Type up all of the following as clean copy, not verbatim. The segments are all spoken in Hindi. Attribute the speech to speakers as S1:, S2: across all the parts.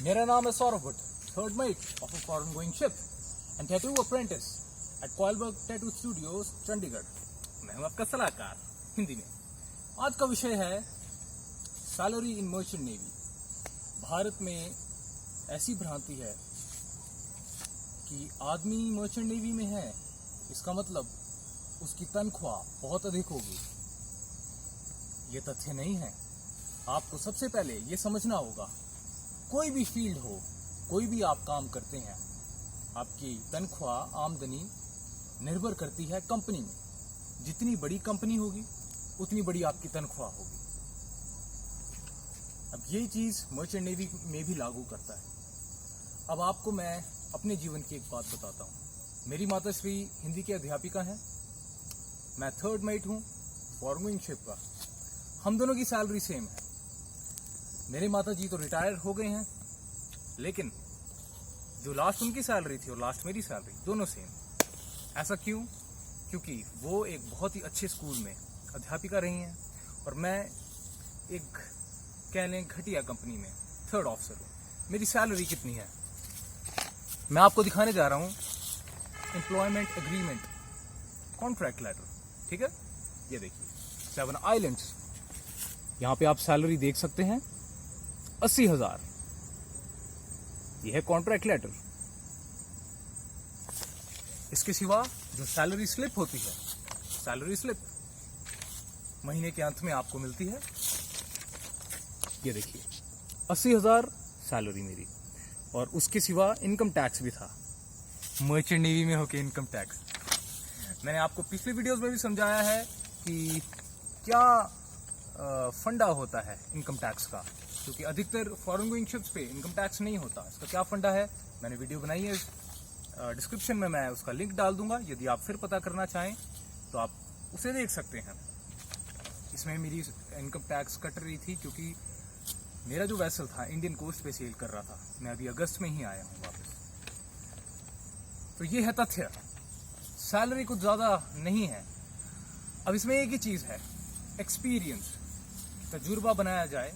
S1: मेरा नाम है Saurabh Bhatt, third mate of a foreign going ship and tattoo apprentice at Koilberg tattoo studios Chandigarh. मैं हूं आपका सलाहकार हिंदी में। आज का विषय है salary in merchant navy. Bharat में ऐसी भ्रांति है कि आदमी मर्चेंट नेवी में है, इसका मतलब उसकी तनख्वाह बहुत अधिक होगी। ये तथ्य नहीं है। आपको सबसे पहले ये समझना होगा, कोई भी फील्ड हो, कोई भी आप काम करते हैं, आपकी तनख्वाह आमदनी निर्भर करती है कंपनी में। जितनी बड़ी कंपनी होगी उतनी बड़ी आपकी तनख्वाह होगी। अब ये चीज मर्चेंट नेवी में भी लागू करता है। अब आपको मैं अपने जीवन की एक बात बताता हूँ। मेरी माता श्री हिंदी के अध्यापिका हैं, मैं थर्ड मेट हूँ फॉरेन गोइंग शिप का। हम दोनों की सैलरी सेम है। मेरे माता जी तो रिटायर हो गए हैं, लेकिन जो लास्ट उनकी सैलरी थी और लास्ट मेरी सैलरी, दोनों सेम। ऐसा क्यों? क्योंकि वो एक बहुत ही अच्छे स्कूल में अध्यापिका रही हैं और मैं एक कह लें घटिया कंपनी में थर्ड ऑफिसर हूँ। मेरी सैलरी कितनी है मैं आपको दिखाने जा रहा हूँ। एम्प्लॉयमेंट एग्रीमेंट कॉन्ट्रैक्ट लेटर, ठीक है। ये देखिए 7 आइलैंड्स, यहाँ पे आप सैलरी देख सकते हैं 80,000। यह है कॉन्ट्रैक्ट लेटर। इसके सिवा जो सैलरी स्लिप होती है, सैलरी स्लिप महीने के अंत में आपको मिलती है। ये देखिए 80,000 सैलरी मेरी, और उसके सिवा इनकम टैक्स भी था। मर्चेंट नेवी में होके इनकम टैक्स। मैंने आपको पिछले वीडियोस में भी समझाया है कि क्या फंडा होता है इनकम टैक्स का, क्योंकि अधिकतर फॉरेन गोइंग शिप्स पे इनकम टैक्स नहीं होता। इसका क्या फंडा है मैंने वीडियो बनाई है, डिस्क्रिप्शन में मैं उसका लिंक डाल दूंगा। यदि आप फिर पता करना चाहें तो आप उसे देख सकते हैं। इसमें मेरी इनकम टैक्स कट रही थी क्योंकि मेरा जो वैसल था इंडियन कोस्ट पे सेल कर रहा था। मैं अभी अगस्त में ही आया हूँ वापस। तो ये है तथ्य, सैलरी कुछ ज्यादा नहीं है। अब इसमें एक ही चीज है, एक्सपीरियंस, तजुर्बा बनाया जाए,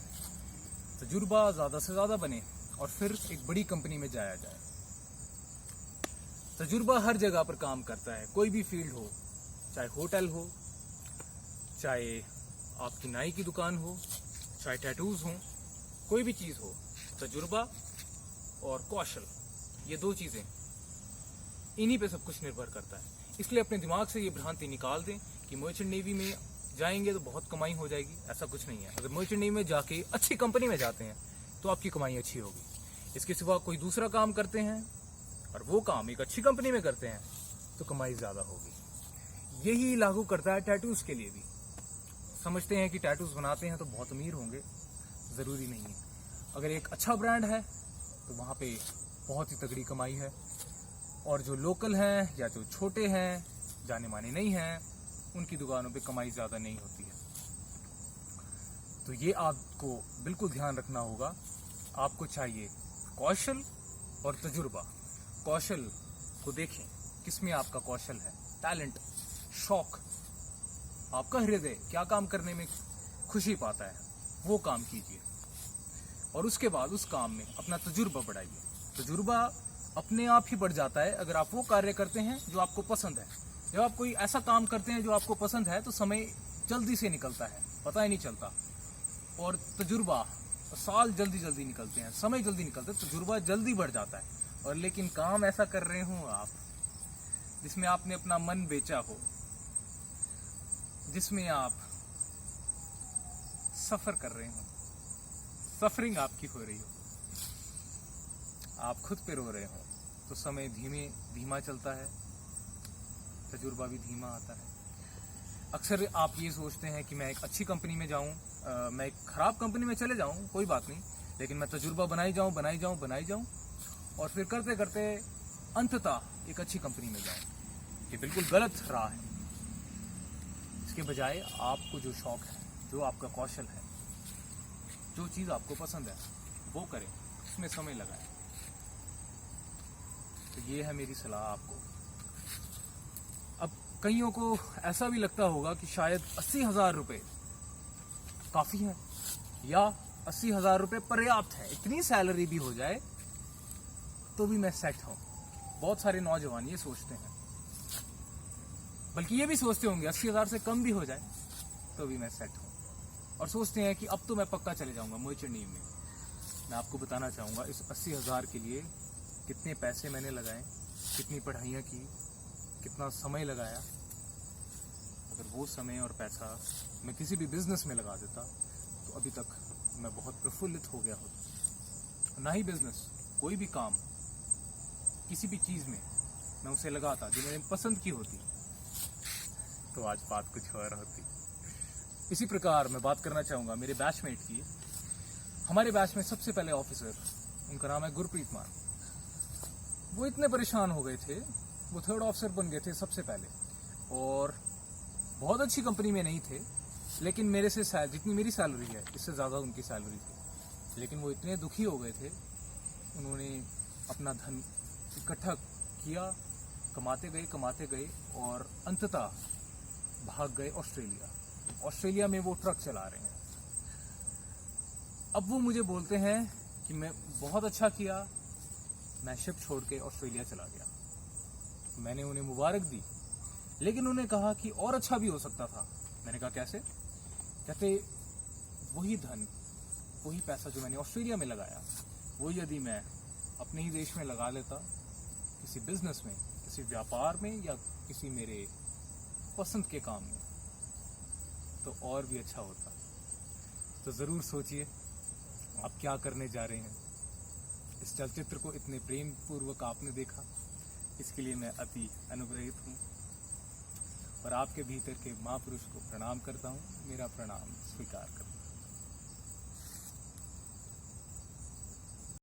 S1: तजुर्बा ज्यादा से ज्यादा बने और फिर एक बड़ी कंपनी में जाया जाए। तजुर्बा हर जगह पर काम करता है, कोई भी फील्ड हो, चाहे होटल हो, चाहे आपकी नाई की दुकान हो, चाहे टैटूज हो, कोई भी चीज हो, तजुर्बा और कौशल, ये दो चीजें, इन्हीं पे सब कुछ निर्भर करता है। इसलिए अपने दिमाग से ये भ्रांति निकाल दें कि मर्चेंट नेवी में जाएंगे तो बहुत कमाई हो जाएगी। ऐसा कुछ नहीं है। अगर मर्चेंट नेवी में जाके अच्छी कंपनी में जाते हैं तो आपकी कमाई अच्छी होगी। इसके सिवा कोई दूसरा काम करते हैं और वो काम एक अच्छी कंपनी में करते हैं तो कमाई ज्यादा होगी। यही लागू करता है टैटूज के लिए भी। समझते हैं कि टैटूज बनाते हैं तो बहुत अमीर होंगे, जरूरी नहीं है। अगर एक अच्छा ब्रांड है तो वहां पे बहुत ही तगड़ी कमाई है, और जो लोकल हैं या जो छोटे हैं, जाने माने नहीं हैं, उनकी दुकानों पे कमाई ज्यादा नहीं होती है। तो ये आपको बिल्कुल ध्यान रखना होगा। आपको चाहिए कौशल और तजुर्बा। कौशल को देखें, किसमें आपका कौशल है, टैलेंट, शौक, आपका हृदय क्या काम करने में खुशी पाता है, वो काम कीजिए। और उसके बाद उस काम में अपना तजुर्बा बढ़ाइए। तजुर्बा अपने आप ही बढ़ जाता है अगर आप वो कार्य करते हैं जो आपको पसंद है। जब आप कोई ऐसा काम करते हैं जो आपको पसंद है तो समय जल्दी से निकलता है, पता ही नहीं चलता। और तजुर्बा, साल जल्दी जल्दी निकलते हैं, समय जल्दी निकलता है, तजुर्बा जल्दी बढ़ जाता है। और लेकिन काम ऐसा कर रहे हो आप जिसमें आपने अपना मन बेचा हो, जिसमें आप सफर कर रहे हो, सफरिंग आपकी हो रही हो, आप खुद पे रो रहे हो, तो समय धीमा चलता है, तजुर्बा भी धीमा आता है। अक्सर आप ये सोचते हैं कि मैं एक अच्छी कंपनी में जाऊं, मैं एक खराब कंपनी में चले जाऊं, कोई बात नहीं, लेकिन मैं तजुर्बा बनाई जाऊं और फिर करते करते अंततः एक अच्छी कंपनी में जाऊं। ये बिल्कुल गलत राह है। इसके बजाय आपको जो शौक है, जो आपका कौशल है, जो चीज आपको पसंद है, वो करें, उसमें समय लगाएं। तो ये है मेरी सलाह आपको। अब कईयों को ऐसा भी लगता होगा कि शायद 80,000 रुपए काफी है, या 80,000 रुपये पर्याप्त है, इतनी सैलरी भी हो जाए तो भी मैं सेट हूं। बहुत सारे नौजवान ये सोचते हैं, बल्कि ये भी सोचते होंगे 80,000 से कम भी हो जाए तो भी मैं सेट हूं, और सोचते हैं कि अब तो मैं पक्का चले जाऊंगा मोचनी में। मैं आपको बताना चाहूंगा इस 80,000 के लिए कितने पैसे मैंने लगाए, कितनी पढ़ाइयाँ की, कितना समय लगाया। अगर वो समय और पैसा मैं किसी भी बिजनेस में लगा देता तो अभी तक मैं बहुत प्रफुल्लित हो गया होता। ना ही बिजनेस, कोई भी काम, किसी भी चीज़ में मैं उसे लगाता जो मैंने पसंद की होती तो आज बात कुछ और होती। इसी प्रकार मैं बात करना चाहूँगा मेरे बैचमेट की। हमारे बैच में सबसे पहले ऑफिसर, उनका नाम है गुरप्रीत मान। वो इतने परेशान हो गए थे, वो 3rd ऑफिसर बन गए थे सबसे पहले, और बहुत अच्छी कंपनी में नहीं थे, लेकिन मेरे से जितनी मेरी सैलरी है इससे ज़्यादा उनकी सैलरी थी। लेकिन वो इतने दुखी हो गए थे, उन्होंने अपना धन इकट्ठा किया, कमाते गए और अंततः भाग गए ऑस्ट्रेलिया। ऑस्ट्रेलिया में वो ट्रक चला रहे हैं। अब वो मुझे बोलते हैं कि मैं बहुत अच्छा किया, मैं शिप छोड़ के ऑस्ट्रेलिया चला गया। मैंने उन्हें मुबारक दी, लेकिन उन्हें कहा कि और अच्छा भी हो सकता था। मैंने कहा कैसे? कहते वही धन, वही पैसा जो मैंने ऑस्ट्रेलिया में लगाया, वो यदि मैं अपने ही देश में लगा लेता, किसी बिजनेस में, किसी व्यापार में, या किसी मेरे पसंद के काम में, तो और भी अच्छा होता। तो ज़रूर सोचिए आप क्या करने जा रहे हैं। इस चलचित्र को इतने प्रेम पूर्वक आपने देखा, इसके लिए मैं अति अनुग्रहित हूँ, और आपके भीतर के महापुरुष को प्रणाम करता हूँ। मेरा प्रणाम स्वीकार करता हूँ।